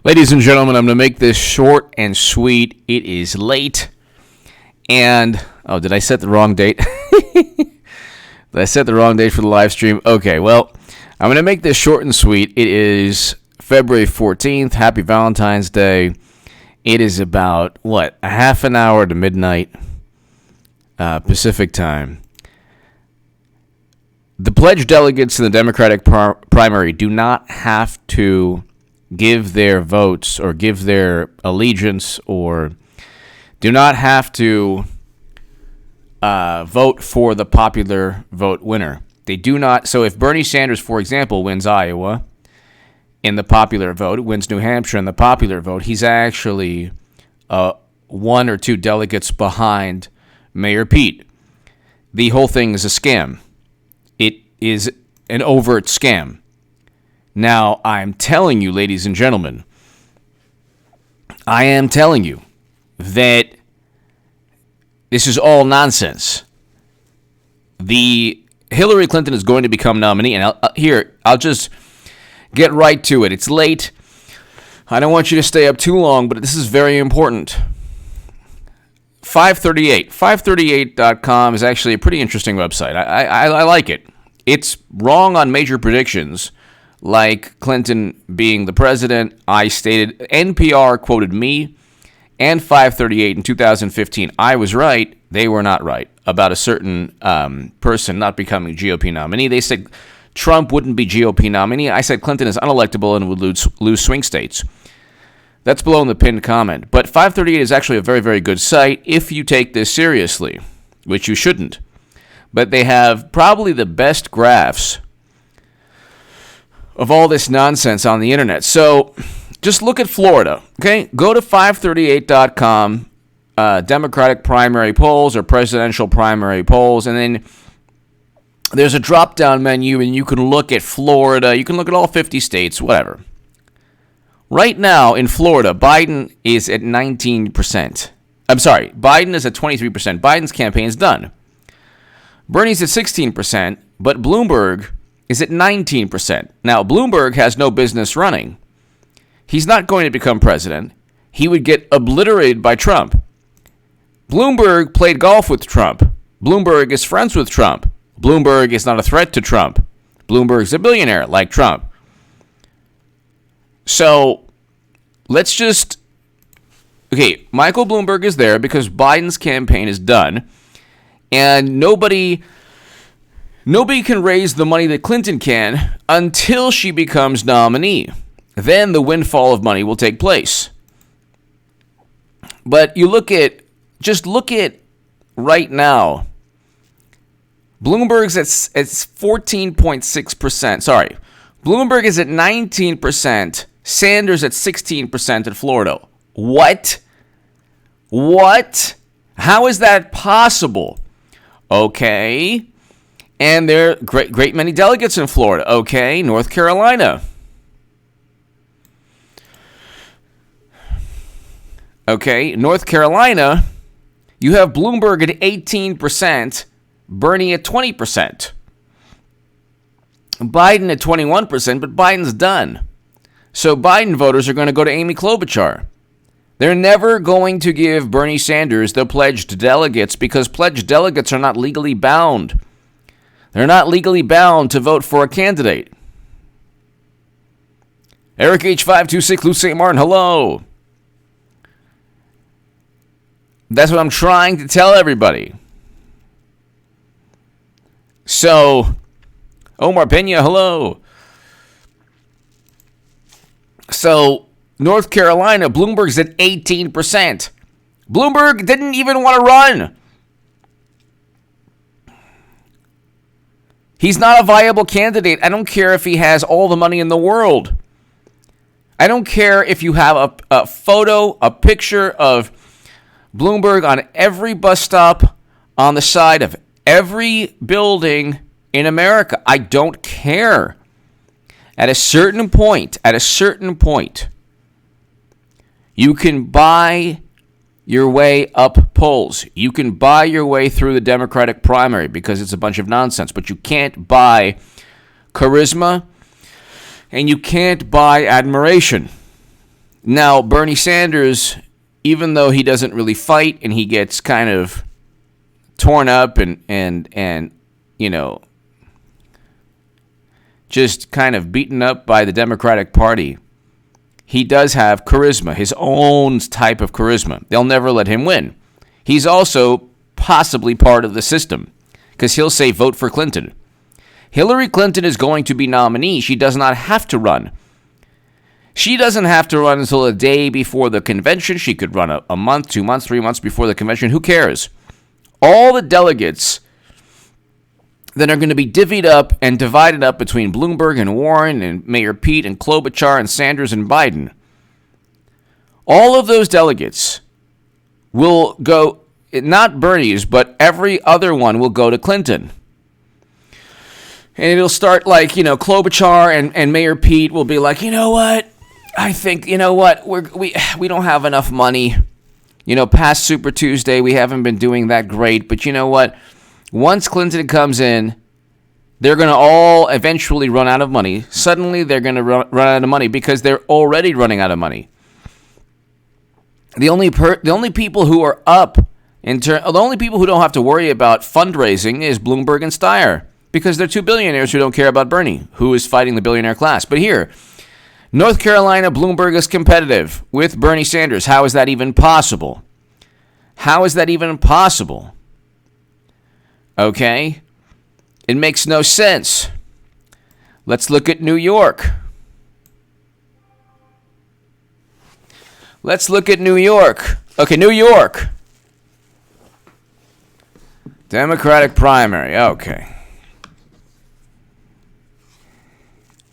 Ladies and gentlemen, I'm going to make this short and sweet. It is late. And, did I set the wrong date? Did I set the wrong date for the live stream? Okay, well, I'm going to make this short and sweet. It is February 14th. Happy Valentine's Day. It is about, a half an hour to midnight Pacific time. The pledged delegates in the Democratic primary do not have to give their votes or give their allegiance or do not have to vote for the popular vote winner. They do not. So if Bernie Sanders, for example, wins Iowa in the popular vote, wins New Hampshire in the popular vote, he's actually one or two delegates behind Mayor Pete. The whole thing is a scam. It is an overt scam. Now, I'm telling you, ladies and gentlemen, I am telling you that this is all nonsense. The Hillary Clinton is going to become nominee, and I'll just get right to it. It's late. I don't want you to stay up too long, but this is very important. 538.com is actually a pretty interesting website. I like it. It's wrong on major predictions, like Clinton being the president. I stated, NPR quoted me and 538 in 2015. I was right. They were not right about a certain person not becoming GOP nominee. They said Trump wouldn't be GOP nominee. I said Clinton is unelectable and would lose swing states. That's below in the pinned comment. But 538 is actually a very, very good site if you take this seriously, which you shouldn't. But they have probably the best graphs of all this nonsense on the internet. So just look at Florida, okay? Go to 538.com, Democratic primary polls or presidential primary polls, and then there's a drop-down menu, and you can look at Florida. You can look at all 50 states, whatever. Right now in Florida, Biden is at 19%. I'm sorry, Biden is at 23%. Biden's campaign is done. Bernie's at 16%, but Bloomberg is at 19%. Now, Bloomberg has no business running. He's not going to become president. He would get obliterated by Trump. Bloomberg played golf with Trump. Bloomberg is friends with Trump. Bloomberg is not a threat to Trump. Bloomberg's a billionaire like Trump. So, let's just... Okay, Michael Bloomberg is there because Biden's campaign is done. And nobody can raise the money that Clinton can until she becomes nominee. Then the windfall of money will take place. But look at right now. Bloomberg's at 14.6%. Sorry. Bloomberg is at 19%. Sanders at 16% in Florida. What? How is that possible? Okay. And there are great many delegates in Florida. Okay. North Carolina. Okay. North Carolina, you have Bloomberg at 18%, Bernie at 20%. Biden at 21%, but Biden's done. So Biden voters are going to go to Amy Klobuchar. They're never going to give Bernie Sanders the pledged delegates because pledged delegates are not legally bound. They're not legally bound to vote for a candidate. Eric H526, Lou St. Martin, hello. That's what I'm trying to tell everybody. So, Omar Pena, hello. So, North Carolina, Bloomberg's at 18%. Bloomberg didn't even want to run. He's not a viable candidate. I don't care if he has all the money in the world. I don't care if you have a photo, a picture of Bloomberg on every bus stop, on the side of every building in America. I don't care. At a certain point, you can buy your way up polls. You can buy your way through the Democratic primary because it's a bunch of nonsense, but you can't buy charisma and you can't buy admiration. Now, Bernie Sanders, even though he doesn't really fight and he gets kind of torn up and just kind of beaten up by the Democratic Party, he does have charisma, his own type of charisma. They'll never let him win. He's also possibly part of the system because he'll say vote for Clinton. Hillary Clinton is going to be nominee. She does not have to run. She doesn't have to run until a day before the convention. She could run a month, 2 months, 3 months before the convention. Who cares? All the delegates that are going to be divvied up and divided up between Bloomberg and Warren and Mayor Pete and Klobuchar and Sanders and Biden, all of those delegates will go, not Bernie's, but every other one will go to Clinton. And it'll start like, Klobuchar and Mayor Pete will be like, you know what? I think, we don't have enough money. Past Super Tuesday, we haven't been doing that great. But you know what? Once Clinton comes in, they're going to all eventually run out of money. Suddenly, they're going to run out of money because they're already running out of money. The only people who are up, the only people who don't have to worry about fundraising is Bloomberg and Steyer because they're two billionaires who don't care about Bernie, who is fighting the billionaire class. But here, North Carolina, Bloomberg is competitive with Bernie Sanders. How is that even possible? How is that even possible? Okay? It makes no sense. Let's look at New York. Let's look at New York. Okay, New York. Democratic primary. Okay.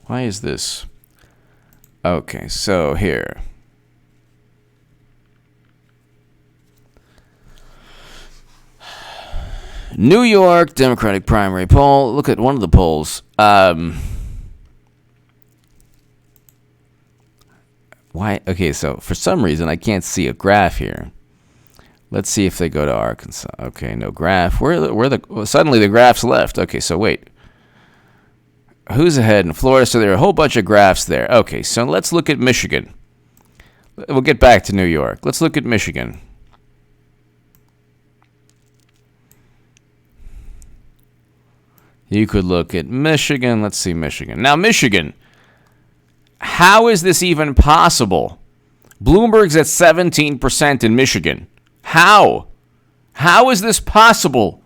Why is this? Okay, so here. New York Democratic primary poll. Look at one of the polls. Why? Okay, so for some reason I can't see a graph here. Let's see if they go to Arkansas. Okay, no graph. Suddenly the graph's left. Okay, so wait. Who's ahead in Florida? So there are a whole bunch of graphs there. Okay, so let's look at Michigan. We'll get back to New York. Let's look at Michigan. You could look at Michigan. Let's see Michigan. Now, Michigan. How is this even possible? Bloomberg's at 17% in Michigan. How? How is this possible?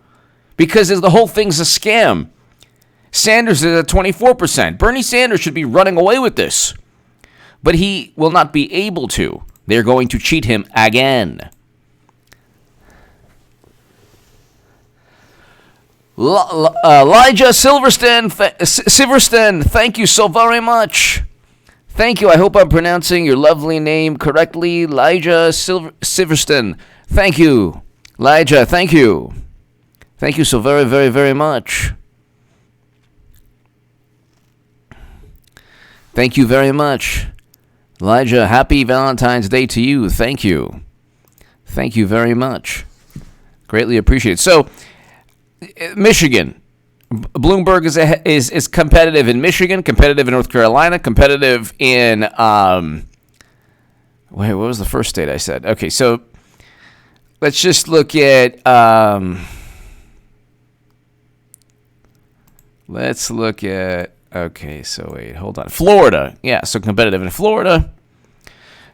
Because the whole thing's a scam. Sanders is at 24%. Bernie Sanders should be running away with this. But he will not be able to. They're going to cheat him again. Elijah Silverstein, thank you so very much. Thank you. I hope I'm pronouncing your lovely name correctly. Elijah Silverstein. Thank you. Elijah, thank you. Thank you so very, very, very much. Thank you very much. Elijah, happy Valentine's Day to you. Thank you. Thank you very much. Greatly appreciate it. So, Michigan. Bloomberg is competitive in Michigan, competitive in North Carolina, competitive in what was the first state I said? Okay, so let's just look at okay, so wait, hold on. Florida. Yeah, so competitive in Florida.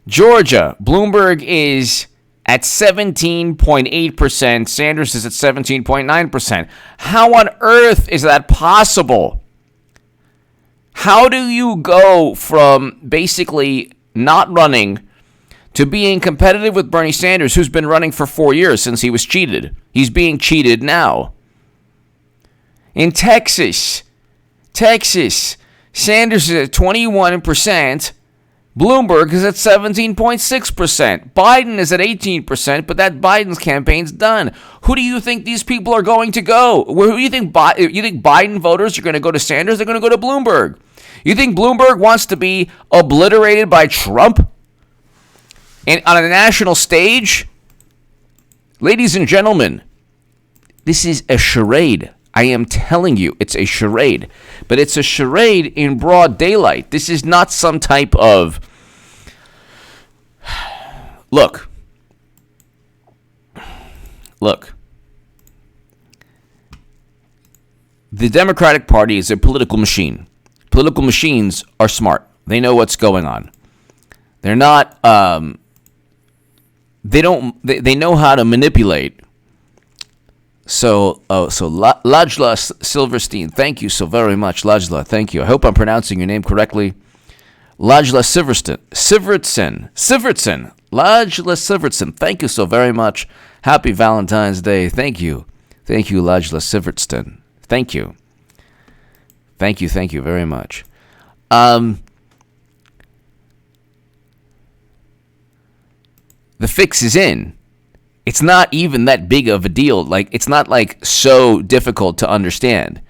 Georgia. Bloomberg is at 17.8%. Sanders is at 17.9%. How on earth is that possible? How do you go from basically not running to being competitive with Bernie Sanders, who's been running for 4 years since he was cheated? He's being cheated now. In Texas, Sanders is at 21%. Bloomberg is at 17.6%. Biden is at 18%, but that Biden's campaign's done. Who do you think these people are going to go? Who do you think? You think Biden voters are going to go to Sanders? They're going to go to Bloomberg. You think Bloomberg wants to be obliterated by Trump? And on a national stage? Ladies and gentlemen, this is a charade. I am telling you, it's a charade. But it's a charade in broad daylight. This is not some type of Look. The Democratic Party is a political machine. Political machines are smart. They know what's going on. They're not. They don't. They know how to manipulate. So Lajla Silverstein, thank you so very much, Lajla. Thank you. I hope I'm pronouncing your name correctly. Lajla Sivertson. Lajla Sivertson. Thank you so very much. Happy Valentine's Day. Thank you, Lajla Sivertson. Thank you very much. The fix is in. It's not even that big of a deal. Like, it's not like so difficult to understand.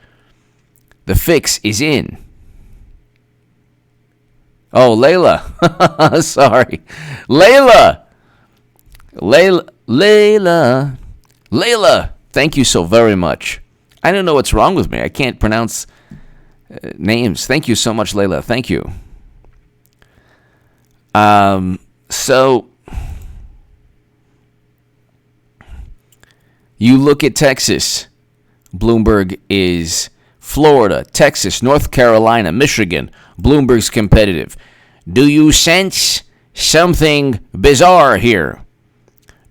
The fix is in. Oh, Layla. Sorry. Layla. Thank you so very much. I don't know what's wrong with me. I can't pronounce names. Thank you so much, Layla. Thank you. So you look at Texas. Bloomberg is Florida, Texas, North Carolina, Michigan. Bloomberg's competitive. Do you sense something bizarre here?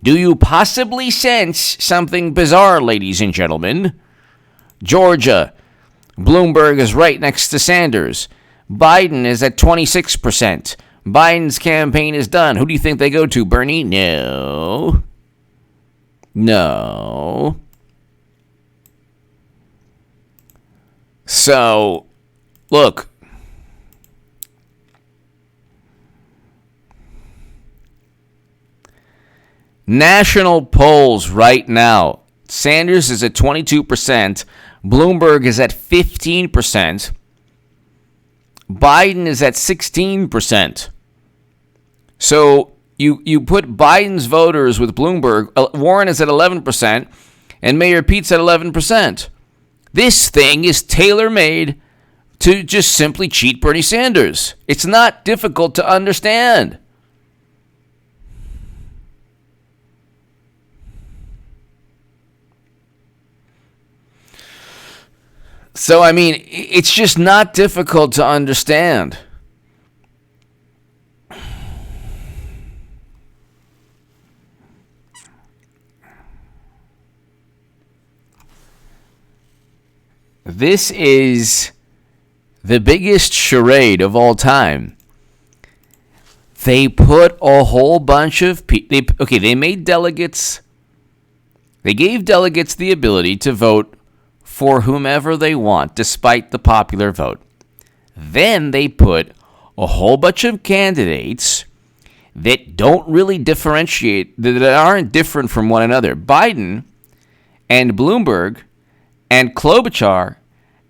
Do you possibly sense something bizarre, ladies and gentlemen? Georgia, Bloomberg is right next to Sanders. Biden is at 26%. Biden's campaign is done. Who do you think they go to, Bernie? No. So, look. National polls right now. Sanders is at 22%. Bloomberg is at 15%. Biden is at 16%. So you put Biden's voters with Bloomberg. Warren is at 11%, and Mayor Pete's at 11%. This thing is tailor-made to just simply cheat Bernie Sanders. It's not difficult to understand. So, I mean, it's just not difficult to understand. This is the biggest charade of all time. They put a whole bunch of people. They made delegates. They gave delegates the ability to vote for whomever they want, despite the popular vote. Then they put a whole bunch of candidates that don't really differentiate, that aren't different from one another. Biden and Bloomberg and Klobuchar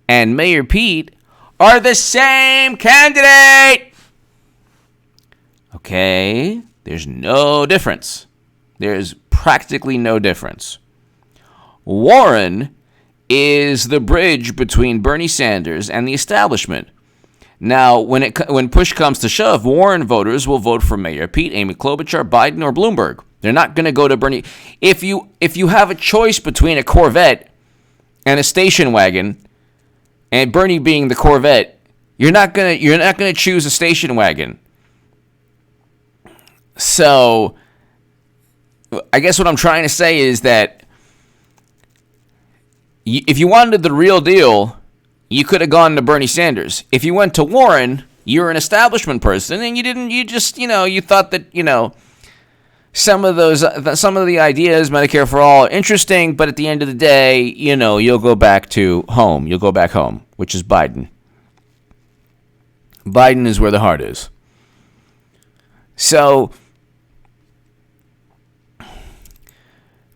and Mayor Pete are the same candidate. Okay, there's no difference. There's practically no difference. Warren is the bridge between Bernie Sanders and the establishment. Now, when push comes to shove, Warren voters will vote for Mayor Pete, Amy Klobuchar, Biden, or Bloomberg. They're not going to go to Bernie. If you have a choice between a Corvette and a station wagon, and Bernie being the Corvette, you're not gonna choose a station wagon. So, I guess what I'm trying to say is that if you wanted the real deal, you could have gone to Bernie Sanders. If you went to Warren, you're an establishment person, and you thought that, some of the ideas, Medicare for all, are interesting, but at the end of the day, you'll go back to home. You'll go back home, which is Biden. Biden is where the heart is. So,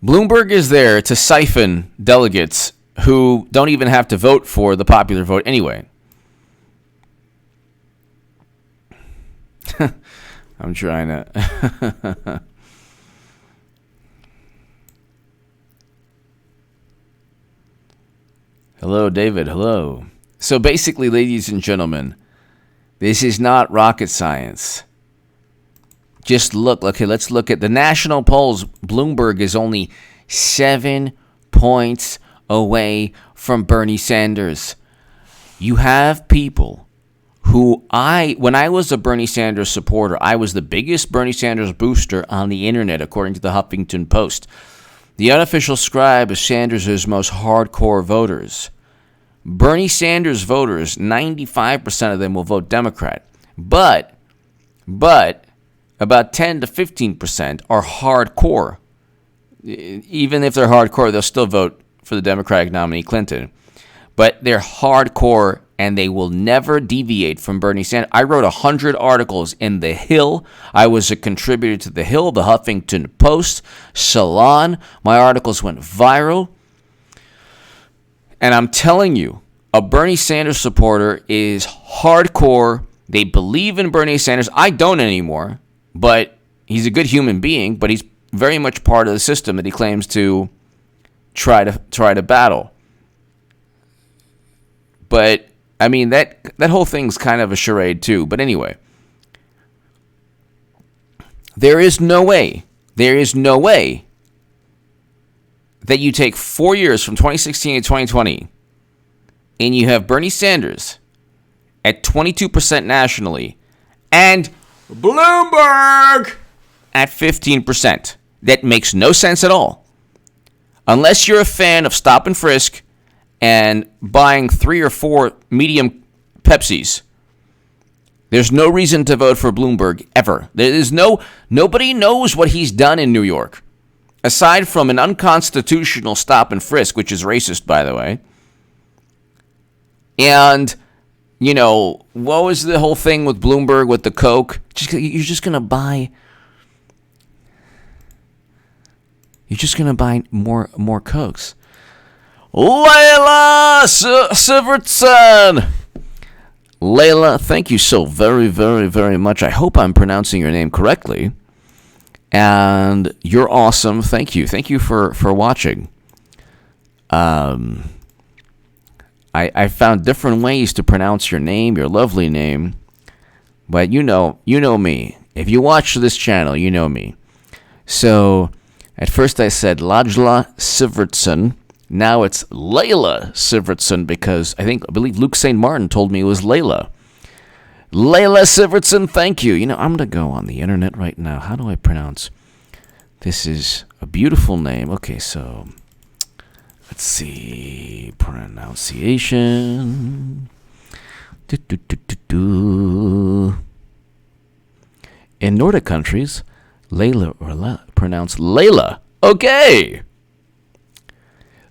Bloomberg is there to siphon delegates who don't even have to vote for the popular vote anyway. I'm trying to. Hello, David. Hello. So basically, ladies and gentlemen, this is not rocket science. Just look. Okay, let's look at the national polls. Bloomberg is only 7 points away from Bernie Sanders. You have people who when I was a Bernie Sanders supporter, I was the biggest Bernie Sanders booster on the internet, according to the Huffington Post. The unofficial scribe of Sanders' most hardcore voters. Bernie Sanders voters, 95% of them will vote Democrat. But about 10 to 15% are hardcore. Even if they're hardcore, they'll still vote for the Democratic nominee, Clinton. But they're hardcore, and they will never deviate from Bernie Sanders. I wrote 100 articles in The Hill. I was a contributor to The Hill, the Huffington Post, Salon. My articles went viral. And I'm telling you, a Bernie Sanders supporter is hardcore. They believe in Bernie Sanders. I don't anymore, but he's a good human being, but he's very much part of the system that he claims to try to battle. But I mean, that whole thing's kind of a charade too. But anyway, there is no way that you take 4 years from 2016 to 2020 and you have Bernie Sanders at 22% nationally and Bloomberg at 15%. That makes no sense at all. Unless you're a fan of stop and frisk and buying 3 or 4 medium Pepsis, there's no reason to vote for Bloomberg ever. Nobody knows what he's done in New York, aside from an unconstitutional stop and frisk, which is racist, by the way. And, what was the whole thing with Bloomberg with the Coke? You're just going to buy more Cokes. Layla Sivertson. Layla, thank you so very, very, very much. I hope I'm pronouncing your name correctly. And you're awesome. Thank you. Thank you for watching. I found different ways to pronounce your name, your lovely name. But you know me. If you watch this channel, you know me. So, at first I said Lajla Sivertson. Now it's Layla Sivertson because I believe Luke St. Martin told me it was Layla. Layla Sivertson, thank you. I'm going to go on the internet right now. How do I pronounce? This is a beautiful name. Okay, so let's see. Pronunciation. In Nordic countries, Layla or pronounced Layla. Okay.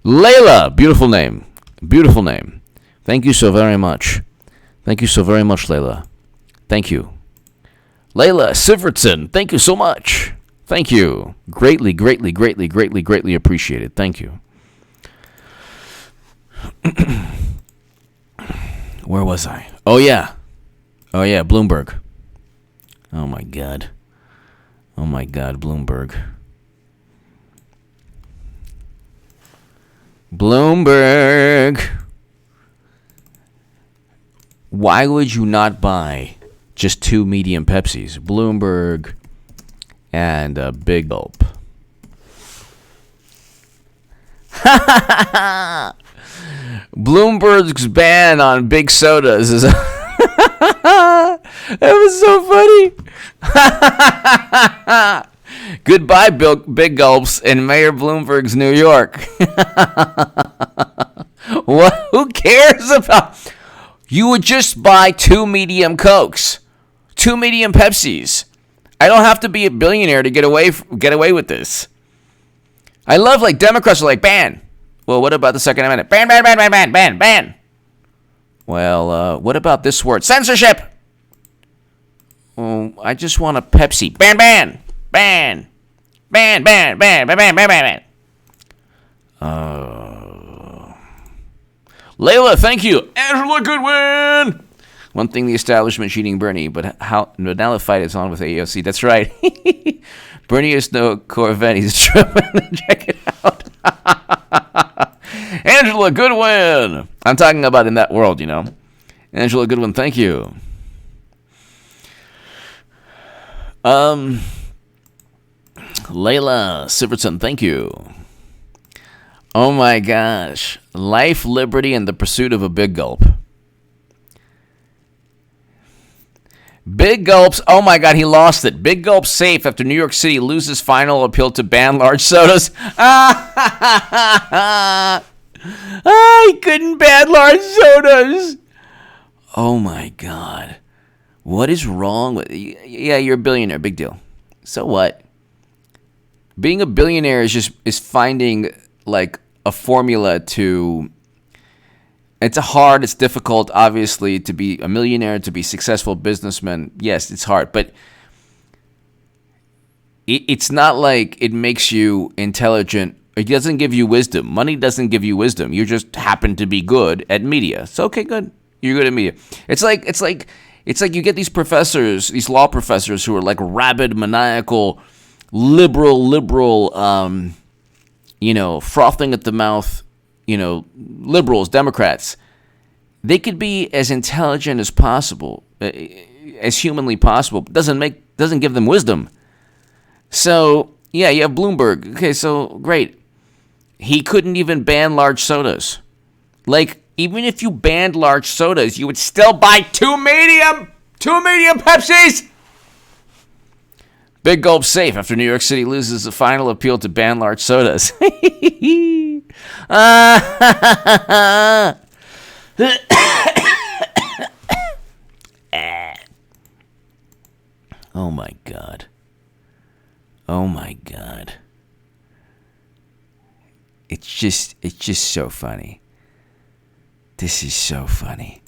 Layla, beautiful name. Beautiful name. Thank you so very much. Thank you so very much, Layla. Thank you. Layla Sivertson, thank you so much. Thank you. Greatly, greatly, greatly, greatly, greatly appreciated. Thank you. Where was I? Oh, yeah, Bloomberg. Oh, my God. Bloomberg. Why would you not buy just 2 medium Pepsis? Bloomberg and a Big Gulp. Bloomberg's ban on big sodas is... That was so funny. Goodbye, Big Gulps in Mayor Bloomberg's New York. What? Who cares about... You would just buy 2 medium Cokes, 2 medium Pepsis. I don't have to be a billionaire to get away with this. I love, Democrats are ban. Well, what about the Second Amendment? Ban. Well, what about this word? Censorship. Oh, I just want a Pepsi. Ban. Layla, thank you. Angela Goodwin. One thing, the establishment cheating Bernie, but now the fight is on with AOC. That's right. Bernie is no Corvette. He's tripping. Check it out. Angela Goodwin. I'm talking about in that world, Angela Goodwin, thank you. Layla Sivertson, thank you. Oh my gosh. Life, liberty, and the pursuit of a big gulp. Big gulps. Oh my God, he lost it. Big gulp safe after New York City loses final appeal to ban large sodas. He couldn't ban large sodas. Oh my God. What is wrong with... Yeah, you're a billionaire. Big deal. So what? Being a billionaire is finding like a formula to... It's difficult, obviously, to be a millionaire, to be a successful businessman. Yes, it's hard, but it's not like it makes you intelligent. It doesn't give you wisdom. Money doesn't give you wisdom. You just happen to be good at media. So, okay, good. You're good at media. It's like you get these professors, these law professors who are like rabid, maniacal, liberal, frothing at the mouth, liberals, Democrats. They could be as intelligent as possible, as humanly possible. But doesn't give them wisdom. So yeah, you have Bloomberg. Okay, so great. He couldn't even ban large sodas. Like, even if you banned large sodas, you would still buy two medium Pepsis. Big gulp safe after New York City loses the final appeal to ban large sodas. Oh my God. Oh my God. It's just so funny. This is so funny.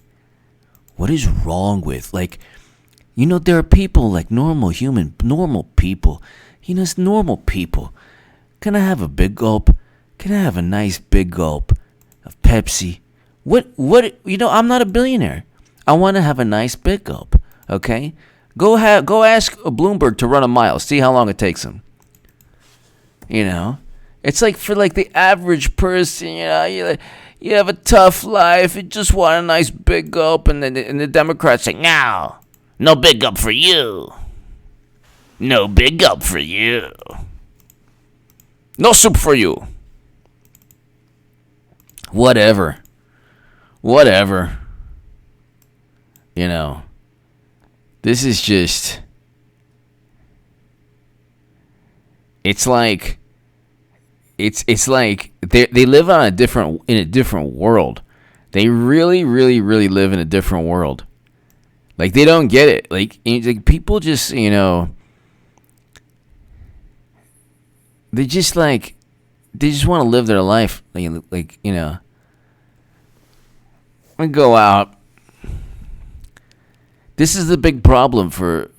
What is wrong with, there are people like normal people. It's normal people. Can I have a big gulp? Can I have a nice big gulp of Pepsi? I'm not a billionaire. I want to have a nice big gulp, okay? Go ask Bloomberg to run a mile. See how long it takes him. It's like for the average person, you have a tough life. You just want a nice big gulp, and the Democrats say, no big gulp for you. No big gulp for you. No soup for you. Whatever. This is just... It's like they live in a different world. They really, really, really live in a different world. Like, they don't get it. Like people just, they just want to live their life. We go out. This is the big problem for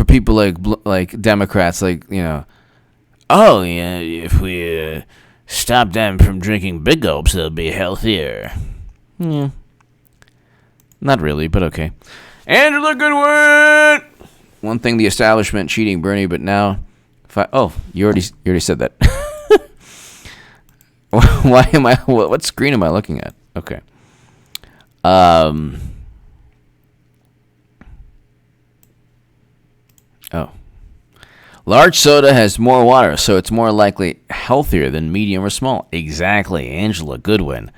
people like Democrats, oh yeah, if we stop them from drinking big gulps, they'll be healthier. Yeah. Not really, but okay. Angela Goodwin! One thing, the establishment cheating Bernie, but now... you already said that. Why am I... What screen am I looking at? Okay. Large soda has more water, so it's more likely healthier than medium or small. Exactly, Angela Goodwin.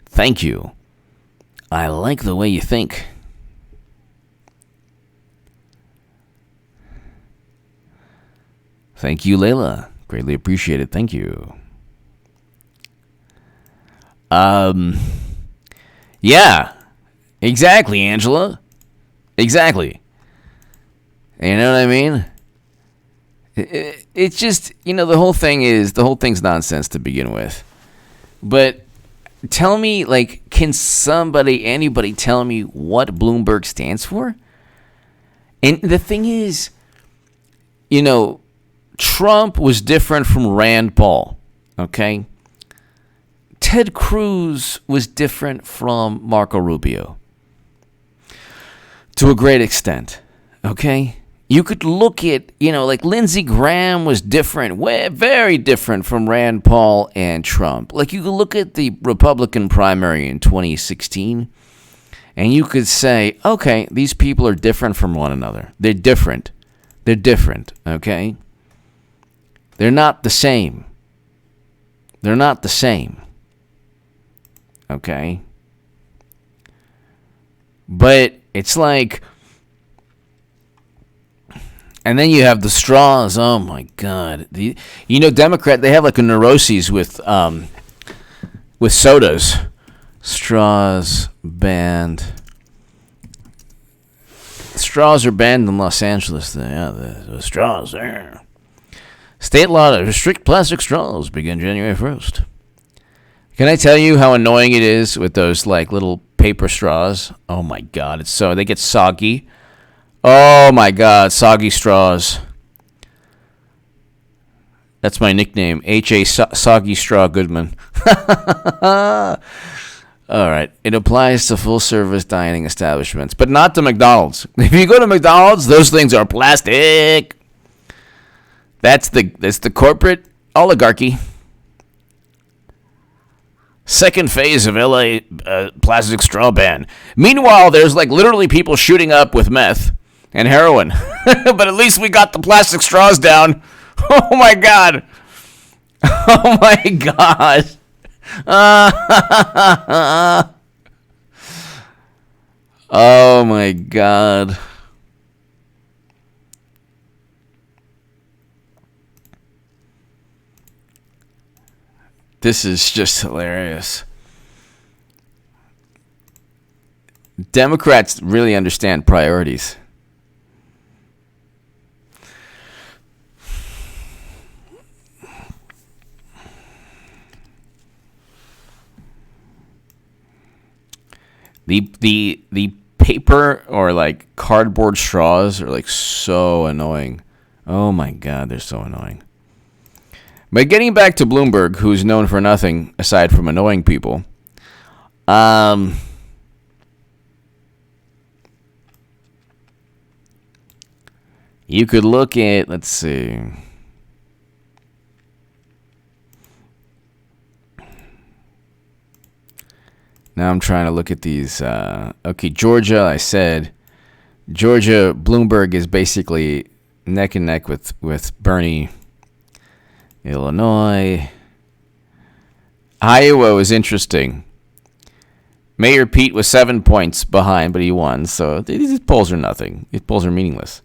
Thank you. I like the way you think. Thank you, Layla. Greatly appreciated. Thank you. Yeah. Exactly, Angela. Exactly. You know what I mean? It's just, the whole thing's nonsense to begin with. But tell me, can anybody tell me what Bloomberg stands for? And the thing is, Trump was different from Rand Paul, okay? Ted Cruz was different from Marco Rubio. To a great extent, okay? You could look at, Lindsey Graham was different, very different from Rand Paul and Trump. You could look at the Republican primary in 2016, And you could say, okay, these people are different from one another. They're different. They're different, okay? They're not the same. They're not the same. Okay? But it's like, and then you have the straws. Oh my God! Democrat, they have like a neuroses with sodas. Straws banned. Straws are banned in Los Angeles. The straws there. State law to restrict plastic straws begin January 1st. Can I tell you how annoying it is with those like little paper straws? Oh my God, they get soggy. Oh my God, soggy straws. That's my nickname, H.A. Soggy Straw Goodman. All right. It applies to full-service dining establishments, but not to McDonald's. If you go to McDonald's, those things are plastic. That's the corporate oligarchy. Second phase of LA plastic straw ban. Meanwhile, there's like literally people shooting up with meth and heroin. But at least we got the plastic straws down. Oh my God. Oh my God. Oh my God. This is just hilarious. Democrats really understand priorities. The paper or like cardboard straws are like so annoying. Oh my God, they're so annoying. But getting back to Bloomberg, who's known for nothing aside from annoying people, you could look at, let's see. Now I'm trying to look at these. Okay, Georgia, I said. Georgia, Bloomberg is basically neck and neck with Bernie. Illinois. Iowa was interesting. Mayor Pete was 7 points behind, but he won. So these polls are nothing. These polls are meaningless.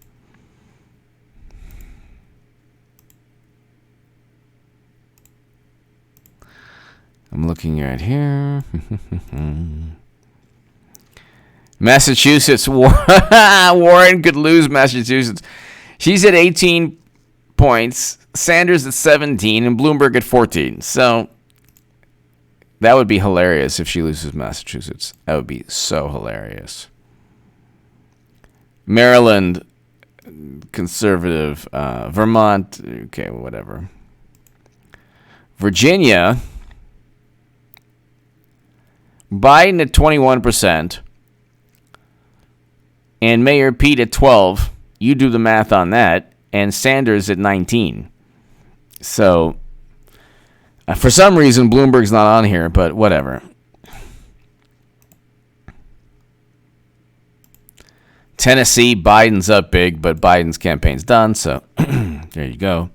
I'm looking right here. Massachusetts. Warren could lose Massachusetts. She's at 18 points. Sanders at 17 and Bloomberg at 14. So that would be hilarious if she loses Massachusetts. That would be so hilarious. Maryland, conservative. Vermont, okay, whatever. Virginia, Biden at 21% and Mayor Pete at 12. You do the math on that. And Sanders at 19. So, for some reason, Bloomberg's not on here, but whatever. Tennessee, Biden's up big, but Biden's campaign's done, so there you go.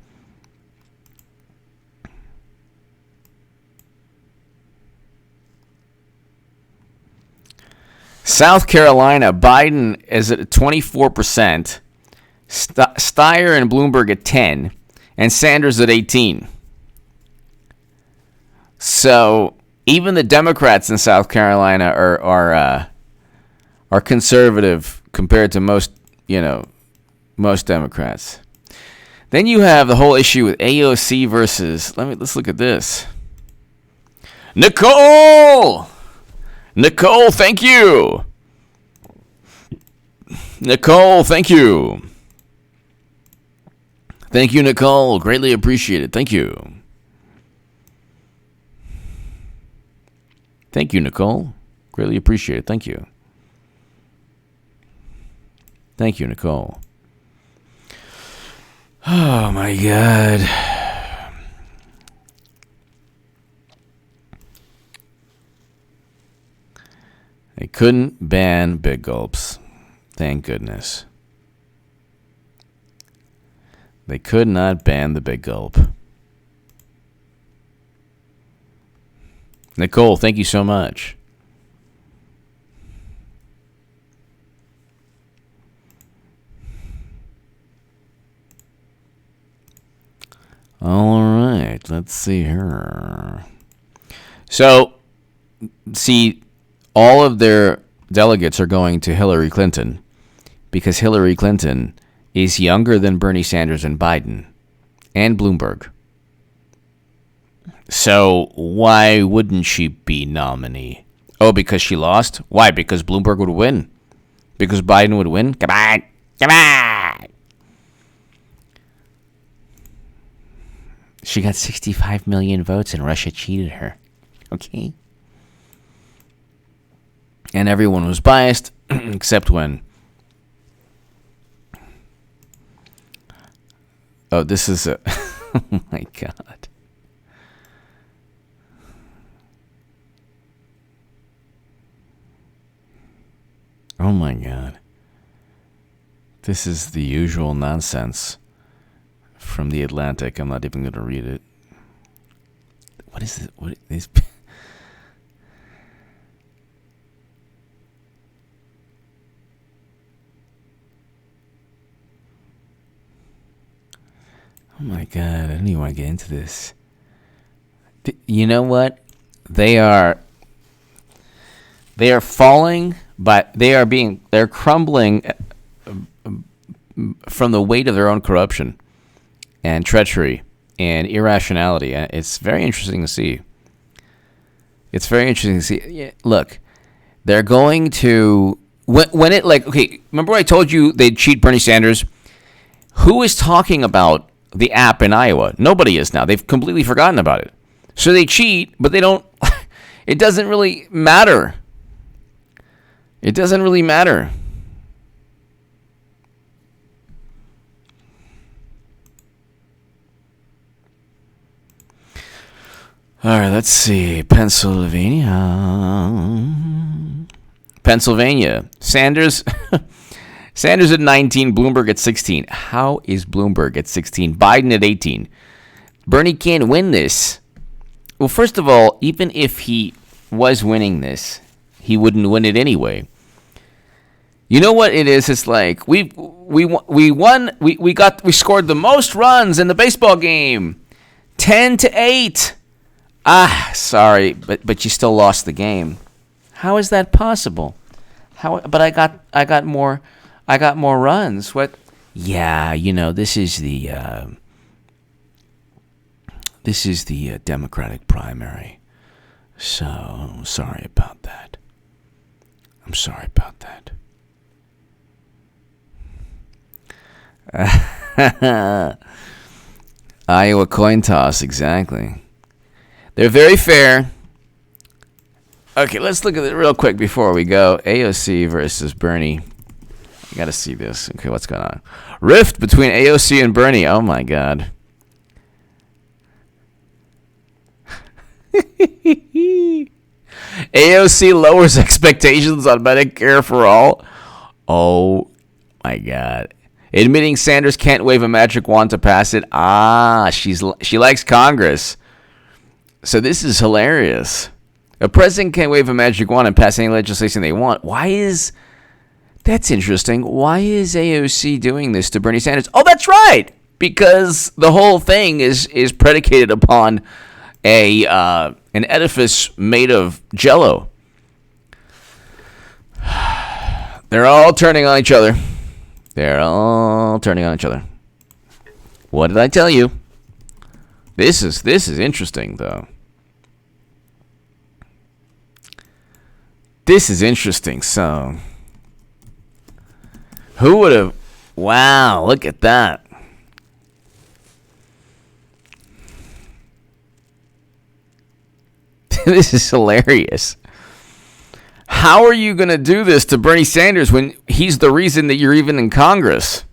South Carolina, Biden is at 24%. Steyer and Bloomberg at 10, and Sanders at 18. So even the Democrats in South Carolina are conservative compared to most Democrats. Then you have the whole issue with AOC versus. Let's look at this. Nicole, thank you. Nicole, thank you. Thank you, Nicole. Greatly appreciated. Thank you. Thank you, Nicole. Greatly appreciated. Thank you. Thank you, Nicole. Oh, my God. couldn't ban big gulps. Thank goodness. They could not ban the big gulp. Nicole, thank you so much. All right, let's see here. So, see, all of their delegates are going to Hillary Clinton because Hillary Clinton is younger than Bernie Sanders and Biden and Bloomberg. So why wouldn't she be nominee? Oh, because she lost? Why? Because Bloomberg would win? Because Biden would win? Come on. Come on. She got 65 million votes and Russia cheated her. Okay. And everyone was biased except when... Oh, this is a... Oh, my God. Oh, my God. This is the usual nonsense from The Atlantic. I'm not even going to read it. What is it? What is... Oh my God, I don't even want to get into this. You know what? They are falling, but they're crumbling from the weight of their own corruption and treachery and irrationality. It's very interesting to see. It's very interesting to see. Yeah, look, they're going to when it like okay. Remember I told you they'd cheat Bernie Sanders? Who is talking about the app in Iowa? Nobody is now. They've completely forgotten about it. So they cheat, but they don't. It doesn't really matter. It doesn't really matter. All right, let's see. Pennsylvania. Sanders. Sanders at 19, Bloomberg at 16. How is Bloomberg at 16? Biden at 18. Bernie can't win this. Well, first of all, even if he was winning this, he wouldn't win it anyway. You know what it is? It's like we won. We scored the most runs in the baseball game, 10-8. Sorry, but you still lost the game. How is that possible? But I got more. I got more runs. What? Yeah, this is the Democratic primary. So I'm sorry about that. I'm sorry about that. Iowa coin toss, exactly. They're very fair. Okay, let's look at it real quick before we go. AOC versus Bernie. You got to see this. Okay, what's going on? Rift between AOC and Bernie. Oh, my God. AOC lowers expectations on Medicare for all. Oh, my God. Admitting Sanders can't wave a magic wand to pass it. She likes Congress. So this is hilarious. A president can't wave a magic wand and pass any legislation they want. That's interesting. Why is AOC doing this to Bernie Sanders? Oh, that's right. Because the whole thing is predicated upon an edifice made of Jell-O. They're all turning on each other. What did I tell you? This is interesting, though. This is interesting. So, who would have... Wow, look at that. This is hilarious. How are you going to do this to Bernie Sanders when he's the reason that you're even in Congress?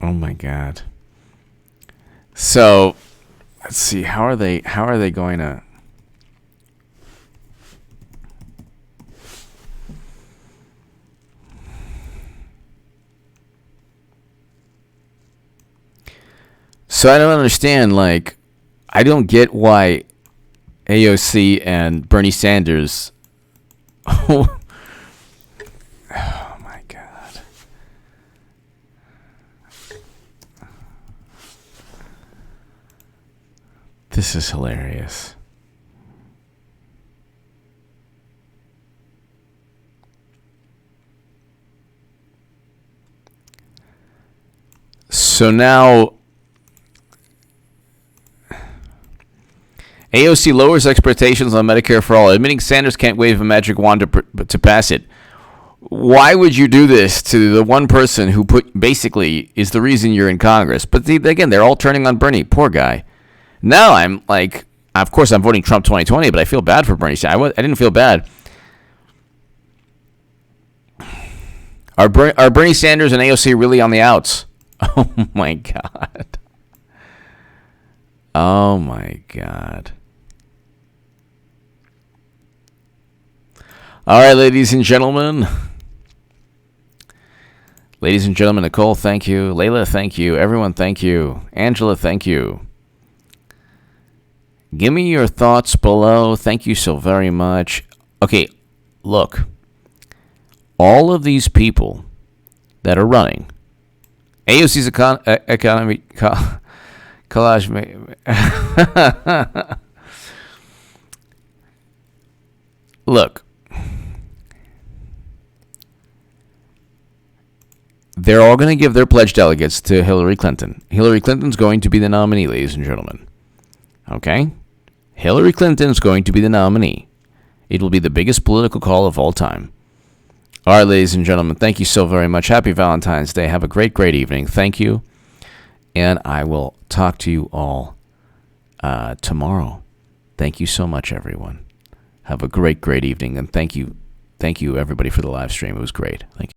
Oh my God. So let's see. How are they going to? So I don't understand. Like, I don't get why AOC and Bernie Sanders. Oh my God. This is hilarious. So now AOC lowers expectations on Medicare for all, admitting Sanders can't wave a magic wand to pass it. Why would you do this to the one person who basically is the reason you're in Congress? But again, they're all turning on Bernie. Poor guy. Now I'm like, of course, I'm voting Trump 2020, but I feel bad for Bernie. I didn't feel bad. Are Bernie Sanders and AOC really on the outs? Oh my God. Oh my God. All right, ladies and gentlemen. Ladies and gentlemen, Nicole, thank you. Layla, thank you. Everyone, thank you. Angela, thank you. Give me your thoughts below. Thank you so very much. Okay, look. All of these people that are running, AOC's economy collage. Look. They're all going to give their pledge delegates to Hillary Clinton. Hillary Clinton's going to be the nominee, ladies and gentlemen. Okay? Hillary Clinton's going to be the nominee. It will be the biggest political call of all time. All right, ladies and gentlemen, thank you so very much. Happy Valentine's Day. Have a great, great evening. Thank you. And I will talk to you all tomorrow. Thank you so much, everyone. Have a great, great evening. And thank you, everybody, for the live stream. It was great. Thank you.